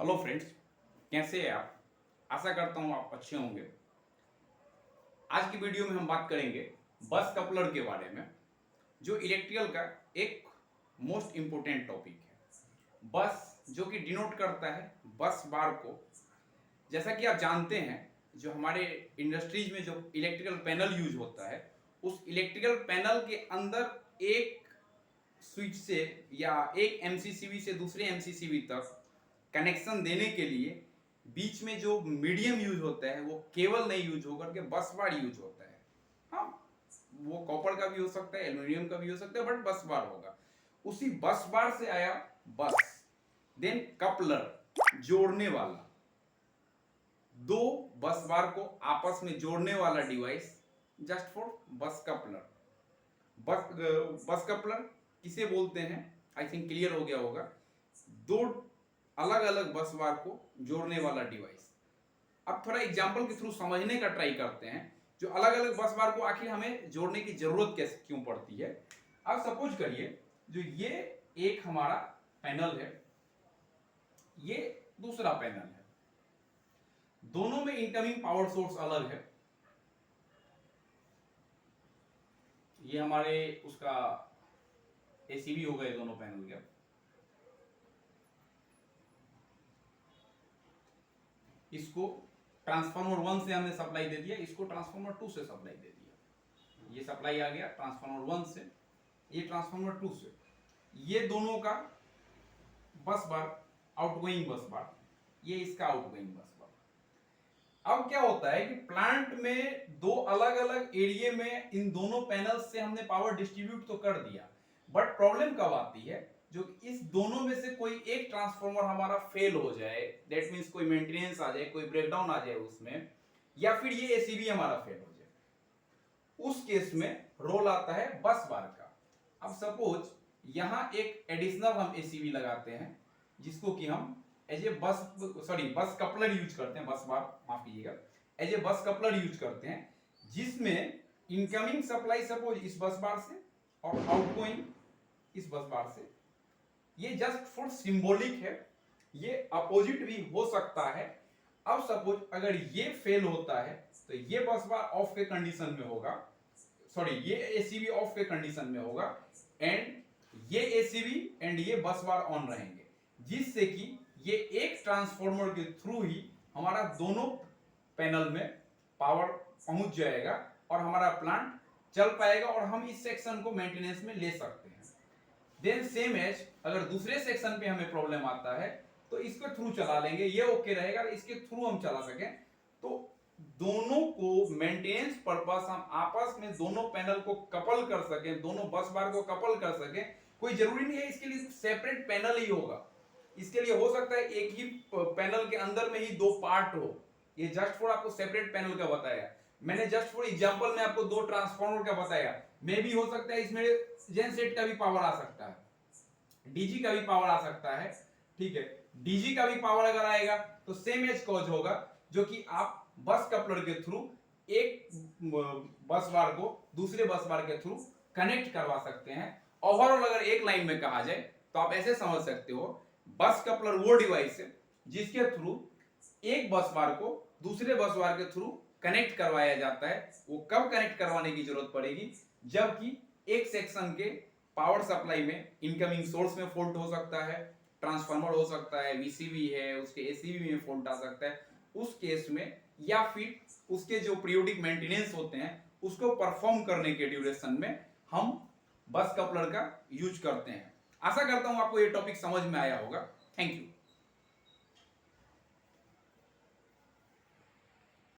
Hello friends, कैसे हैं आप। आशा करता हूँ आप अच्छे होंगे। आज की वीडियो में हम बात करेंगे बस कपलर के बारे में, जो इलेक्ट्रिकल का एक मोस्ट इम्पोर्टेंट टॉपिक है। बस जो कि डिनोट करता है बस बार को। जैसा कि आप जानते हैं, जो हमारे इंडस्ट्रीज में जो इलेक्ट्रिकल पैनल यूज होता है, उस इलेक्ट्रिकल पैनल के अंदर एक स्विच से या एक एमसीसीबी से दूसरे एमसीसीबी तक कनेक्शन देने के लिए बीच में जो मीडियम यूज होता है वो केबल नहीं यूज होकर के बस बार यूज होता है। हाँ, वो कॉपर का भी हो सकता है, एल्यूमिनियम का भी हो सकता है, बट बस बार होगा। उसी बस बार से आया बस। देन कपलर, जोड़ने वाला, दो बस बार को आपस में जोड़ने वाला डिवाइस, जस्ट फॉर बस कपलर। बस कपलर किसे बोलते हैं, आई थिंक क्लियर हो गया होगा। दो अलग अलग बस बार को जोड़ने वाला डिवाइस। अब थोड़ा एग्जांपल के थ्रू समझने का ट्राई करते हैं, जो अलग अलग बस बार को आखिर हमें जोड़ने की जरूरत कैसे क्यों पड़ती है। अब सपोज करिए, जो ये एक हमारा पैनल है, ये दूसरा पैनल है, दोनों में इनकमिंग पावर सोर्स अलग है। ये हमारे उसका एसीबी हो गए दोनों पैनल के। इसको ट्रांसफार्मर 1 से हमने सप्लाई दे दिया, इसको ट्रांसफार्मर 2 से सप्लाई दे दिया। ये सप्लाई आ गया ट्रांसफार्मर 1 से, ये ट्रांसफार्मर 2 से। ये दोनों का बस बार, आउटगोइंग बस बार, ये इसका आउटगोइंग बस बार। अब क्या होता है कि प्लांट में दो अलग अलग एरिया में इन दोनों पैनल्स से हमने पावर डिस्ट्रीब्यूट तो कर दिया, बट प्रॉब्लम कब आती है, जो इस दोनों में से कोई एक ट्रांसफार्मर हमारा फेल हो जाए, दैट मींस कोई मेंटेनेंस आ जाए, कोई ब्रेकडाउन आ जाए उसमें, या फिर ये एसीबी हमारा फेल हो जाए, उस केस में रोल आता है बस बार का। अब सपोज यहां एक एडिशनल हम एसीबी लगाते हैं, जिसको कि हम एज ए बस कपलर यूज करते हैं, बस बार माफ कीजिएगा, एज ए बस कपलर यूज करते हैं, जिसमें इनकमिंग सप्लाई सपोज इस बस बार से और आउटगोइंग इस बस बार से। ये जस्ट फॉर सिंबॉलिक है, ये अपोजिट भी हो सकता है। अब सपोज अगर ये फेल होता है तो ये बस बार ऑफ के कंडीशन में होगा, ये एसीबी ऑफ के कंडीशन में होगा, एंड ये एसीबी एंड ये बस बार ऑन रहेंगे, जिससे कि ये एक ट्रांसफार्मर के थ्रू ही हमारा दोनों पैनल में पावर पहुंच जाएगा और हमारा प्लांट चल पाएगा और हम इस सेक्शन को मेंटेनेंस में ले सकते हैं। देन सेम एज अगर दूसरे सेक्शन पे हमें प्रॉब्लम आता है तो इसके थ्रू चला लेंगे, ये ओके रहेगा, इसके थ्रू हम चला सकें। तो दोनों को मेंटेनेंस पर्पस हम आपस में दोनों पैनल को कपल कर सकें, दोनों बस बार को कपल कर सकें। कोई जरूरी नहीं है इसके लिए सेपरेट पैनल ही होगा, इसके लिए हो सकता है एक ही पैनल के अंदर में ही दो पार्ट हो। ये जस्ट फॉर आपको सेपरेट पैनल का बताया, मैंने जस्ट फॉर एग्जांपल में आपको दो ट्रांसफार्मर का बताया। मे भी हो सकता है इसमें जेनसेट का भी पावर आ सकता है, डीजी का भी पावर आ सकता है, ठीक है। डीजी का भी पावर अगर आएगा तो सेम एज कॉज होगा, जो कि आप बस कपलर के थ्रू एक बस बार को दूसरे बस बार के थ्रू कनेक्ट करवा सकते हैं। ओवरऑल अगर एक लाइन में कहा जाए तो आप ऐसे समझ सकते हो, बस कपलर वो डिवाइस है जिसके थ्रू एक बस बार को दूसरे बस बार के थ्रू कनेक्ट करवाया जाता है। वो कब कनेक्ट करवाने की जरूरत पड़ेगी, जबकि एक सेक्शन के पावर सप्लाई में इनकमिंग सोर्स में फॉल्ट हो सकता है, ट्रांसफार्मर हो सकता है, वीसीबी है, उसके एसीबी में फॉल्ट आ सकता है, उस केस में, या फिर उसके जो पीरियोडिक मेंटेनेंस होते हैं उसको परफॉर्म करने के ड्यूरेशन में हम बस कपलर का यूज करते हैं। आशा करता हूं आपको ये टॉपिक समझ में आया होगा। Thank you.